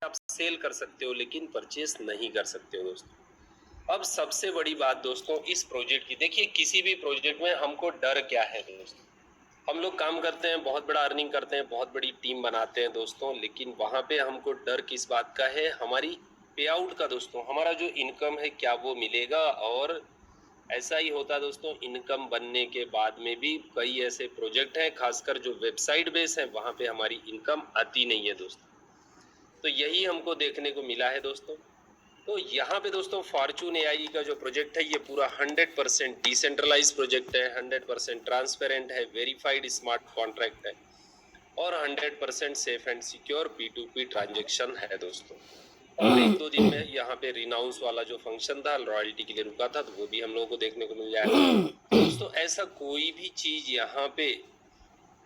आप सेल कर सकते हो लेकिन परचेस नहीं कर सकते हो दोस्तों। अब सबसे बड़ी बात दोस्तों इस प्रोजेक्ट की, देखिए किसी भी प्रोजेक्ट में हमको डर क्या है दोस्तों, हम लोग काम करते हैं, बहुत बड़ा अर्निंग करते हैं, बहुत बड़ी टीम बनाते हैं दोस्तों, लेकिन वहाँ पे हमको डर किस बात का है, हमारी पे आउट का दोस्तों, हमारा जो इनकम है क्या वो मिलेगा। और ऐसा ही होता है दोस्तों, इनकम बनने के बाद में भी कई ऐसे प्रोजेक्ट हैं, खासकर जो वेबसाइट बेस है वहाँ पे हमारी इनकम आती नहीं है दोस्तों। तो यही हमको देखने को मिला है दोस्तों। तो यहाँ पे दोस्तों फॉर्चून एआई का जो प्रोजेक्ट है ये पूरा 100% डिसेंट्रलाइज प्रोजेक्ट है, 100% ट्रांसपेरेंट है, वेरीफाइड स्मार्ट कॉन्ट्रैक्ट है और 100% safe and secure P2P transaction है दोस्तों। और एक दो दिन में यहाँ पे रिनाउंस वाला जो फंक्शन था रॉयल्टी के लिए रुका था, तो वो भी हम लोगों को देखने को मिल जाएगा दोस्तों। ऐसा कोई भी चीज यहाँ पे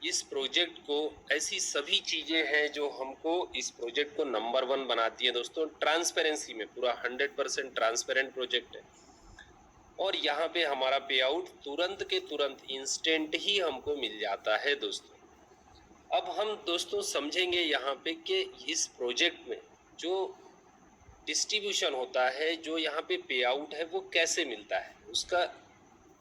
इस प्रोजेक्ट को, ऐसी सभी चीजें हैं जो हमको इस प्रोजेक्ट को नंबर 1 बनाती है दोस्तों। ट्रांसपेरेंसी में पूरा 100% ट्रांसपेरेंट प्रोजेक्ट है और यहाँ पे हमारा पे आउट तुरंत के तुरंत इंस्टेंट ही हमको मिल जाता है दोस्तों। अब हम दोस्तों समझेंगे यहाँ पे कि इस प्रोजेक्ट में जो डिस्ट्रीब्यूशन होता है, जो यहाँ पे आउट है वो कैसे मिलता है उसका।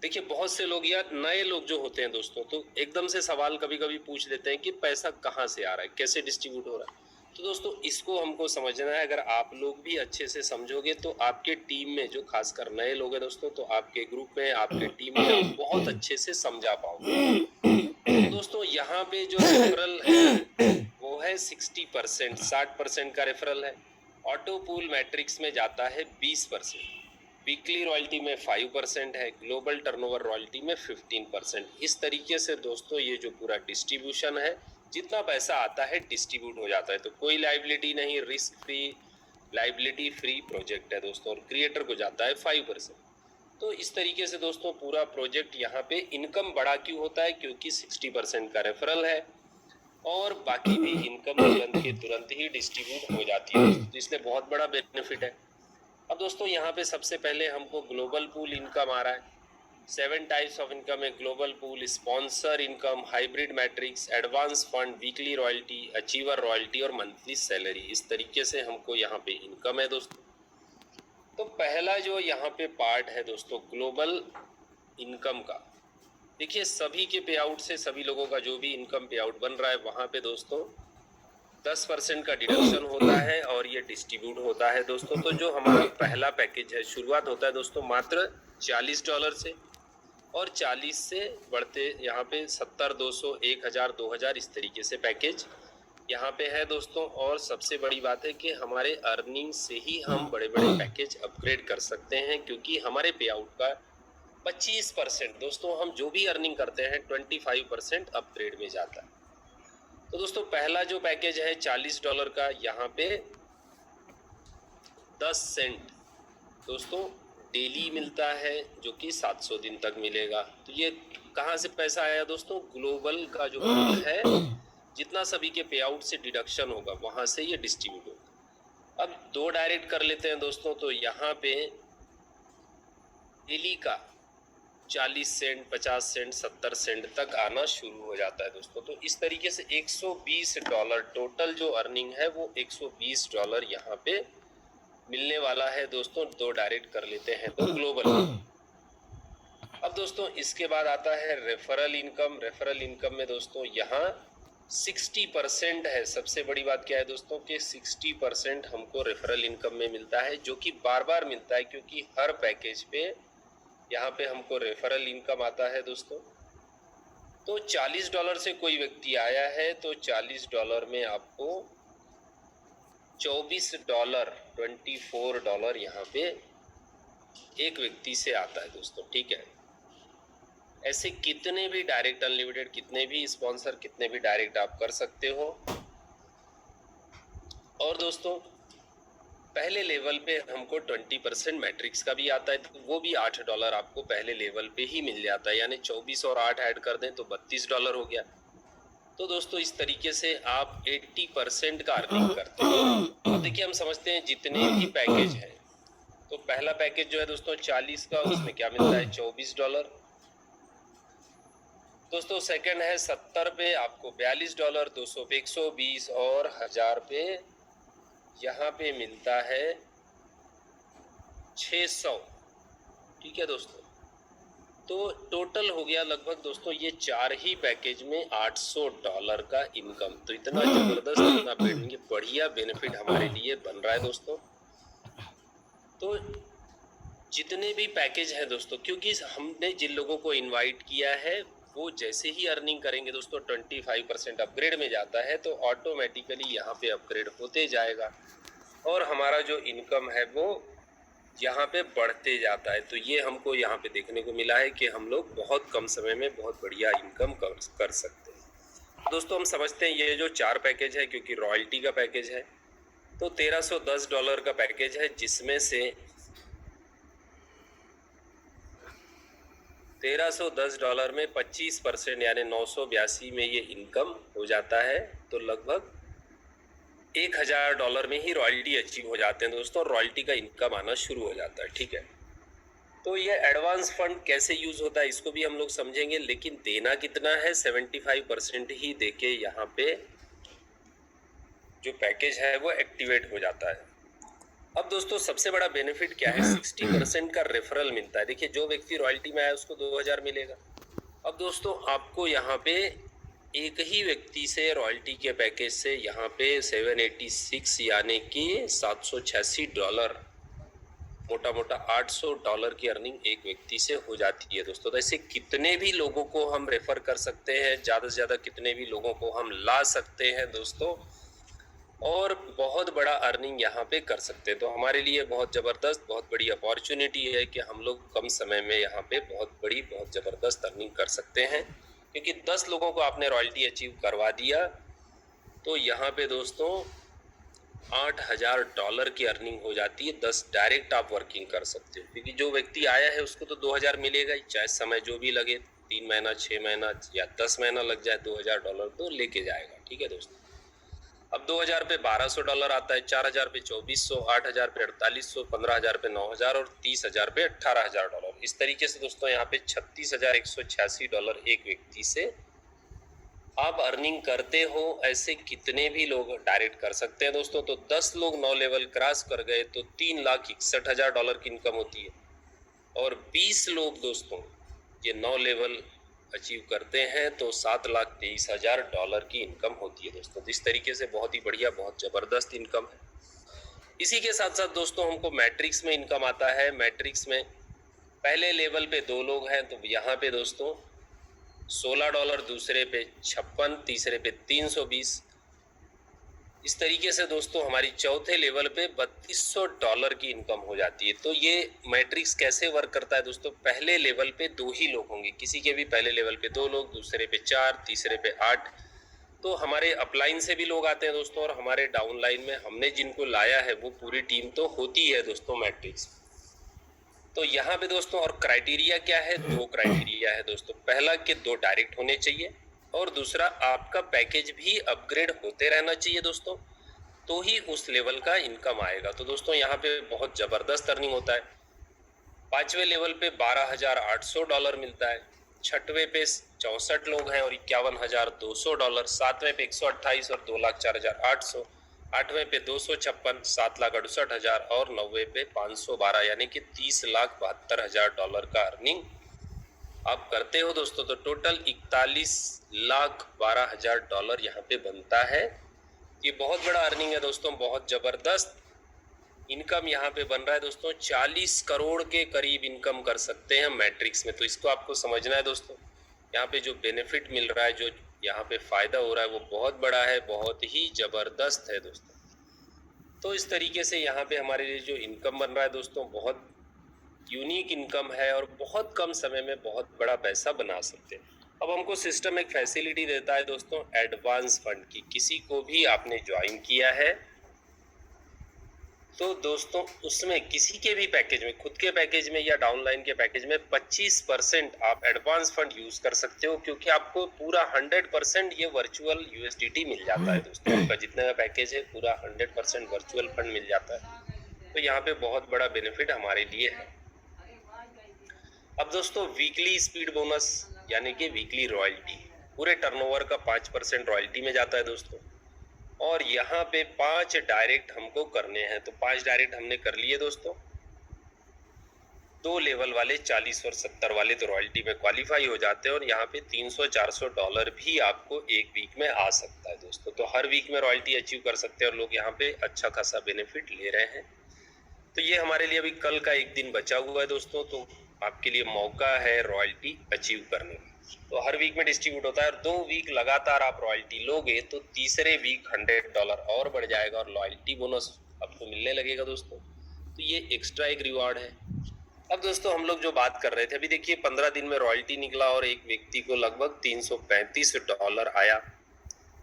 देखिए बहुत से लोग या नए लोग जो होते हैं दोस्तों, तो एकदम से सवाल कभी कभी पूछ लेते हैं कि पैसा कहाँ से आ रहा है, कैसे डिस्ट्रीब्यूट हो रहा है। तो दोस्तों इसको हमको समझना है। अगर आप लोग भी अच्छे से समझोगे तो आपके टीम में जो खासकर नए लोग हैं दोस्तों, तो आपके ग्रुप में, आपके टीम में आप बहुत अच्छे से समझा पाओगे। तो दोस्तों यहाँ पे जो रेफरल है वो है 60%, 60% का रेफरल है। ऑटो पूल मैट्रिक्स में जाता है 20%, वीकली रॉयल्टी में 5% है, ग्लोबल टर्नओवर रॉयल्टी में 15%। इस तरीके से दोस्तों ये जो पूरा डिस्ट्रीब्यूशन है, जितना पैसा आता है डिस्ट्रीब्यूट हो जाता है। तो कोई लाइबिलिटी नहीं, risk free, liability free project है दोस्तों। और क्रिएटर को जाता है 5%। तो इस तरीके से दोस्तों पूरा प्रोजेक्ट यहाँ पे इनकम बड़ा क्यों होता है, क्योंकि 60% का रेफरल है और बाकी भी इनकम तुरंत के तुरंत ही डिस्ट्रीब्यूट हो जाती है दोस्तों, इसलिए बहुत बड़ा बेनिफिट है। अब दोस्तों यहाँ पे सबसे पहले हमको ग्लोबल पूल इनकम आ रहा है। 7 टाइप्स ऑफ इनकम है, global pool, sponsor income, hybrid matrix, advance fund, weekly royalty, achiever royalty और मंथली सैलरी। इस तरीके से हमको यहाँ पे इनकम है दोस्तों। तो पहला जो यहाँ पे पार्ट है दोस्तों ग्लोबल इनकम का, देखिए सभी के पे आउट से सभी लोगों का जो भी इनकम पे आउट बन रहा है वहाँ पे दोस्तों 10% का डिडक्शन होता है और ये डिस्ट्रीब्यूट होता है दोस्तों। तो जो हमारा पहला पैकेज है, शुरुआत होता है दोस्तों मात्र $40 से और 40 से बढ़ते यहाँ पे 70, 200, 1000, 2000 इस तरीके से पैकेज यहाँ पे है दोस्तों। और सबसे बड़ी बात है कि हमारे अर्निंग से ही हम बड़े बड़े पैकेज अपग्रेड कर सकते हैं, क्योंकि हमारे पे आउट का 25% दोस्तों, हम जो भी अर्निंग करते हैं 25% अपग्रेड में जाता है। तो दोस्तों पहला जो पैकेज है $40 का, यहाँ पे 10 सेंट दोस्तों डेली मिलता है, जो कि 700 दिन तक मिलेगा। तो ये कहाँ से पैसा आया दोस्तों, ग्लोबल का जो पूल है, जितना सभी के पे आउट से डिडक्शन होगा वहां से ये डिस्ट्रीब्यूट होगा। अब दो डायरेक्ट कर लेते हैं दोस्तों, तो यहाँ पे डेली का 40 सेंट, 50 सेंट, 70 सेंट तक आना शुरू हो जाता है दोस्तों। तो इस तरीके से $120 टोटल जो अर्निंग है वो $120 यहाँ पे मिलने वाला है दोस्तों। दो डायरेक्ट कर लेते हैं तो ग्लोबल। अब दोस्तों इसके बाद आता है रेफरल इनकम। रेफरल इनकम में दोस्तों यहाँ 60% है। सबसे बड़ी बात क्या है दोस्तों कि 60% हमको रेफरल इनकम में मिलता है, जो कि बार बार मिलता है, क्योंकि हर पैकेज पे यहाँ पे हमको रेफरल इनकम आता है दोस्तों। तो $40 से कोई व्यक्ति आया है तो $40 में आपको $24 यहाँ पे एक व्यक्ति से आता है दोस्तों, ठीक है। ऐसे कितने भी डायरेक्ट अनलिमिटेड, कितने भी स्पॉन्सर, कितने भी डायरेक्ट आप कर सकते हो। और दोस्तों पहले लेवल पे हमको 20% मैट्रिक्स का भी आता है, तो वो भी $8 आपको पहले लेवल पे ही मिल जाता है, यानी 24 और 8 ऐड कर दें तो $32 हो गया। तो दोस्तों इस तरीके से आप 80% का अर्निंग करते हैं। अब देखिए हम समझते हैं जितने भी पैकेज है, तो पहला पैकेज जो है दोस्तों 40 का, उसमें क्या मिलता है $24 दोस्तों। सेकंड है 70 पे आपको $42, 200 पे 120 और 1000 पे यहाँ पे मिलता है 600। ठीक है दोस्तों, तो टोटल हो गया लगभग दोस्तों ये 4 ही पैकेज में $800 का इनकम। तो इतना जबरदस्त, इतना बढ़िया बेनिफिट हमारे लिए बन रहा है दोस्तों। तो जितने भी पैकेज हैं दोस्तों, क्योंकि हमने जिन लोगों को इनवाइट किया है वो जैसे ही अर्निंग करेंगे दोस्तों 25% अपग्रेड में जाता है, तो ऑटोमेटिकली यहाँ पे अपग्रेड होते जाएगा और हमारा जो इनकम है वो यहाँ पे बढ़ते जाता है। तो ये हमको यहाँ पे देखने को मिला है कि हम लोग बहुत कम समय में बहुत बढ़िया इनकम कर सकते हैं। दोस्तों हम समझते हैं ये जो 4 पैकेज है, क्योंकि रॉयल्टी का पैकेज है, तो $1310 का पैकेज है, जिसमें से $1310 में 25% यानी 982 में ये इनकम हो जाता है। तो लगभग $1000 में ही रॉयल्टी अचीव हो जाते हैं दोस्तों, रॉयल्टी का इनकम आना शुरू हो जाता है। ठीक है, तो ये एडवांस फंड कैसे यूज होता है इसको भी हम लोग समझेंगे, लेकिन देना कितना है, 75% ही देके यहाँ पे जो पैकेज है वो एक्टिवेट हो जाता है। अब दोस्तों सबसे बड़ा बेनिफिट क्या है, 60% का रेफरल मिलता है। देखिए जो व्यक्ति रॉयल्टी में आया उसको 2000 मिलेगा। अब दोस्तों आपको यहाँ पे एक ही व्यक्ति से रॉयल्टी के पैकेज से यहाँ पे 786 यानी कि $786, मोटा मोटा $800 की अर्निंग एक व्यक्ति से हो जाती है दोस्तों। तो ऐसे कितने भी लोगों को हम रेफर कर सकते हैं, ज़्यादा से ज़्यादा कितने भी लोगों को हम ला सकते हैं दोस्तों, और बहुत बड़ा अर्निंग यहाँ पे कर सकते हैं। तो हमारे लिए बहुत ज़बरदस्त, बहुत बड़ी अपॉर्चुनिटी है कि हम लोग कम समय में यहाँ पे बहुत ज़बरदस्त अर्निंग कर सकते हैं, क्योंकि 10 लोगों को आपने रॉयल्टी अचीव करवा दिया तो यहाँ पे दोस्तों $8000 की अर्निंग हो जाती है। 10 डायरेक्ट आप वर्किंग कर सकते हो, क्योंकि जो व्यक्ति आया है उसको तो 2000 मिलेगा ही, चाहे समय जो भी लगे, 3 महीना 6 महीना या 10 महीना लग जाए, $2000 तो लेके जाएगा। ठीक है दोस्तों, अब 2000 पे $1200 आता है, 4000 पे $2400, 8000 पे $4800, 15000 पे $9000 और 30000 पे $18000। इस तरीके से दोस्तों यहाँ पे $36186 एक व्यक्ति से आप अर्निंग करते हो। ऐसे कितने भी लोग डायरेक्ट कर सकते हैं दोस्तों। तो 10 लोग 9 लेवल क्रॉस कर गए तो $3,61,000 की इनकम होती है, और 20 लोग दोस्तों ये 9 लेवल अचीव करते हैं तो $7,23,000 की इनकम होती है दोस्तों। तो इस तरीके से बहुत ही बढ़िया, बहुत ज़बरदस्त इनकम है। इसी के साथ साथ दोस्तों हमको मैट्रिक्स में इनकम आता है। मैट्रिक्स में पहले लेवल पे 2 लोग हैं, तो यहाँ पे दोस्तों $16, दूसरे पे 56, तीसरे पे 320। इस तरीके से दोस्तों हमारी चौथे लेवल पे $3200 की इनकम हो जाती है। तो ये मैट्रिक्स कैसे वर्क करता है दोस्तों, पहले लेवल पे 2 ही लोग होंगे, किसी के भी पहले लेवल पे 2 लोग, दूसरे पे 4, तीसरे पे 8। तो हमारे अपलाइन से भी लोग आते हैं दोस्तों, और हमारे डाउनलाइन में हमने जिनको लाया है वो पूरी टीम तो होती है दोस्तों मैट्रिक्स। तो यहाँ पे दोस्तों और क्राइटेरिया क्या है, 2 क्राइटेरिया है दोस्तों। पहला कि 2 डायरेक्ट होने चाहिए, और दूसरा आपका पैकेज भी अपग्रेड होते रहना चाहिए दोस्तों, तो ही उस लेवल का इनकम आएगा। तो दोस्तों यहाँ पे बहुत ज़बरदस्त अर्निंग होता है। 5वें लेवल पे $12,800 मिलता है, 6वें पे 64 लोग हैं और $51,200, 7वें पे 128 और 2,04,800, 8वें पे 256, 7,68,000 और 9वें पे 512 यानी कि $30,72,000 का अर्निंग आप करते हो दोस्तों। तो टोटल $41,12,000 यहाँ पे बनता है। ये बहुत बड़ा अर्निंग है दोस्तों, बहुत ज़बरदस्त इनकम यहाँ पे बन रहा है दोस्तों। 40 करोड़ के करीब इनकम कर सकते हैं मैट्रिक्स में। तो इसको आपको समझना है दोस्तों, यहाँ पे जो बेनिफिट मिल रहा है, जो यहाँ पे फ़ायदा हो रहा है वो बहुत बड़ा है, बहुत ही ज़बरदस्त है दोस्तों। तो इस तरीके से यहाँ पे हमारे लिए जो इनकम बन रहा है दोस्तों, बहुत यूनिक इनकम है और बहुत कम समय में बहुत बड़ा पैसा बना सकते हैं। अब हमको सिस्टम एक फैसिलिटी देता है दोस्तों एडवांस फंड की। किसी को भी आपने ज्वाइन किया है तो दोस्तों उसमें किसी के भी पैकेज में, खुद के पैकेज में या डाउनलाइन के पैकेज में 25% आप एडवांस फंड यूज कर सकते हो, क्योंकि आपको पूरा 100% ये वर्चुअल यूएसडीटी मिल जाता है दोस्तों। आपका जितना का पैकेज है पूरा 100% वर्चुअल फंड मिल जाता है। तो यहाँ पे बहुत बड़ा बेनिफिट हमारे लिए है। अब दोस्तों वीकली स्पीड बोनस यानी कि वीकली रॉयल्टी, पूरे टर्नओवर का 5% रॉयल्टी में जाता है दोस्तों। और यहाँ पे 5 डायरेक्ट हमको करने हैं। तो 5 डायरेक्ट हमने कर लिए दोस्तों। 2 लेवल वाले 40 और 70 वाले तो रॉयल्टी में क्वालिफाई हो जाते हैं और यहाँ पे $300-400 भी आपको एक वीक में आ सकता है दोस्तों। तो हर वीक में रॉयल्टी अचीव कर सकते हैं और लोग यहाँ पे अच्छा खासा बेनिफिट ले रहे हैं। तो ये हमारे लिए अभी कल का एक दिन बचा हुआ है दोस्तों, तो आपके लिए मौका है रॉयल्टी अचीव करने का। तो हर वीक में डिस्ट्रीब्यूट होता है और 2 वीक लगातार आप रॉयल्टी लोगे तो तीसरे वीक $100 और बढ़ जाएगा और रॉयल्टी बोनस आपको मिलने लगेगा दोस्तों। तो ये एक्स्ट्रा एक रिवार्ड है। अब दोस्तों हम लोग जो बात कर रहे थे, अभी देखिए 15 दिन में रॉयल्टी निकला और एक व्यक्ति को लगभग $335 आया।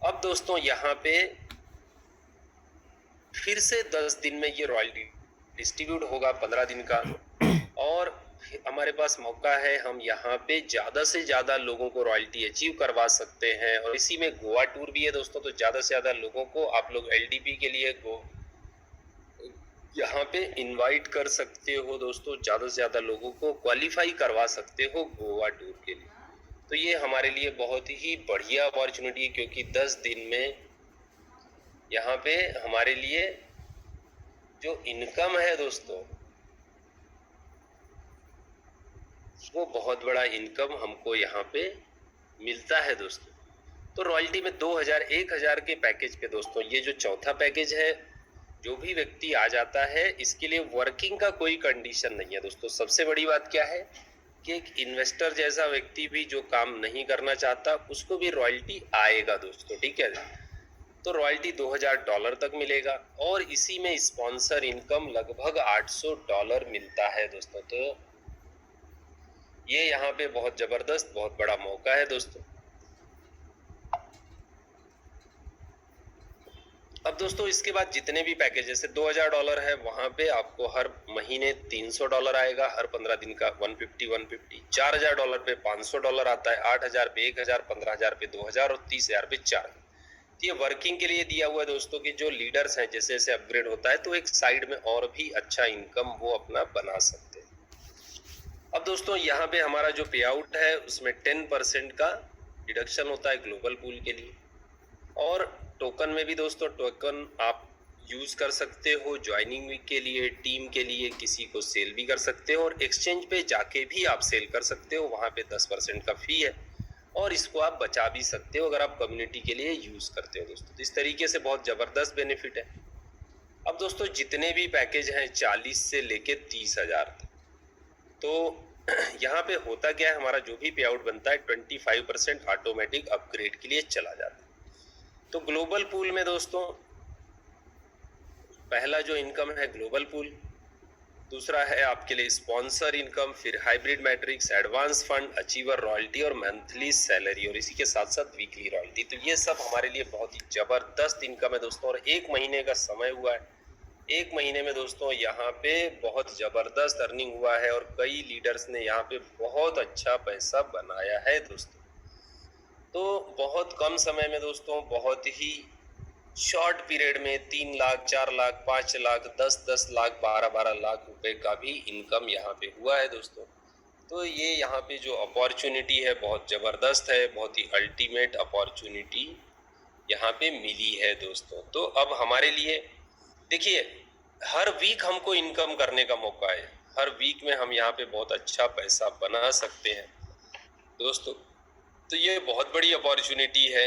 अब दोस्तों यहाँ पे फिर से 10 दिन में ये रॉयल्टी डिस्ट्रीब्यूट होगा 15 दिन का और हमारे पास मौका है, हम यहाँ पे ज़्यादा से ज़्यादा लोगों को रॉयल्टी अचीव करवा सकते हैं। और इसी में गोवा टूर भी है दोस्तों, तो ज़्यादा से ज़्यादा लोगों को आप लोग एलडीपी के लिए यहाँ पे इनवाइट कर सकते हो दोस्तों। ज़्यादा से ज़्यादा लोगों को क्वालिफाई करवा सकते हो गोवा टूर के लिए। तो ये हमारे लिए बहुत ही बढ़िया अपॉर्चुनिटी है, क्योंकि 10 दिन में यहाँ पे हमारे लिए जो इनकम है दोस्तों, वो बहुत बड़ा इनकम हमको यहाँ पे मिलता है दोस्तों। तो रॉयल्टी में 2000 1000 के पैकेज पे दोस्तों, ये जो चौथा पैकेज है, जो भी व्यक्ति आ जाता है इसके लिए वर्किंग का कोई कंडीशन नहीं है दोस्तों। सबसे बड़ी बात क्या है कि एक इन्वेस्टर जैसा व्यक्ति भी जो काम नहीं करना चाहता उसको भी रॉयल्टी आएगा दोस्तों, ठीक है। तो रॉयल्टी $2000 तक मिलेगा और इसी में स्पॉन्सर इनकम लगभग $800 मिलता है दोस्तों। तो ये यहाँ पे बहुत जबरदस्त, बहुत बड़ा मौका है दोस्तों। अब दोस्तों इसके बाद जितने भी पैकेज, जैसे $2000 है, वहां पे आपको हर महीने $300 आएगा, हर 15 दिन का 150 $4000 पे $500 आता है, 8000 पे 1000, 15000 पे 2000 और 30000 पे 4000। ये वर्किंग के लिए दिया हुआ है दोस्तों कि जो लीडर्स हैं जैसे जैसे अपग्रेड होता है तो एक साइड में और भी अच्छा इनकम वो अपना बना सकते हैं। अब दोस्तों यहाँ पे हमारा जो पे आउट है उसमें 10% का डिडक्शन होता है ग्लोबल पूल के लिए। और टोकन में भी दोस्तों, टोकन आप यूज कर सकते हो ज्वाइनिंग वीक के लिए, टीम के लिए, किसी को सेल भी कर सकते हो और एक्सचेंज पे जाके भी आप सेल कर सकते हो। वहां पे 10% का फी है और इसको आप बचा भी सकते हो अगर आप कम्युनिटी के लिए यूज करते हो दोस्तों। तो इस तरीके से बहुत जबरदस्त बेनिफिट है। अब दोस्तों जितने भी पैकेज हैं 40 से लेके 30,000 तक, तो यहाँ पे होता क्या है, हमारा जो भी पे आउट बनता है 25% ऑटोमेटिक अपग्रेड के लिए चला जाता है। तो ग्लोबल पूल में दोस्तों पहला जो इनकम है ग्लोबल पूल, दूसरा है आपके लिए स्पॉन्सर इनकम, फिर hybrid matrix, advance fund, achiever royalty और मंथली सैलरी और इसी के साथ साथ वीकली रॉयल्टी। तो ये सब हमारे लिए बहुत ही जबरदस्त इनकम है दोस्तों और 1 महीने का समय हुआ है। 1 महीने में दोस्तों यहाँ पे बहुत जबरदस्त अर्निंग हुआ है और कई लीडर्स ने यहाँ पे बहुत अच्छा पैसा बनाया है दोस्तों। तो बहुत कम समय में दोस्तों, बहुत ही शॉर्ट पीरियड में 3 लाख, 4 लाख, 5 लाख, 10 लाख, 12 लाख रुपए का भी इनकम यहाँ पे हुआ है दोस्तों। तो ये यहाँ पे जो अपॉर्चुनिटी है बहुत ज़बरदस्त है, बहुत ही अल्टीमेट अपॉर्चुनिटी यहाँ पे मिली है दोस्तों। तो अब हमारे लिए देखिए, हर वीक हमको इनकम करने का मौका है, हर वीक में हम यहाँ पे बहुत अच्छा पैसा बना सकते हैं दोस्तों। तो ये बहुत बड़ी अपॉर्चुनिटी है।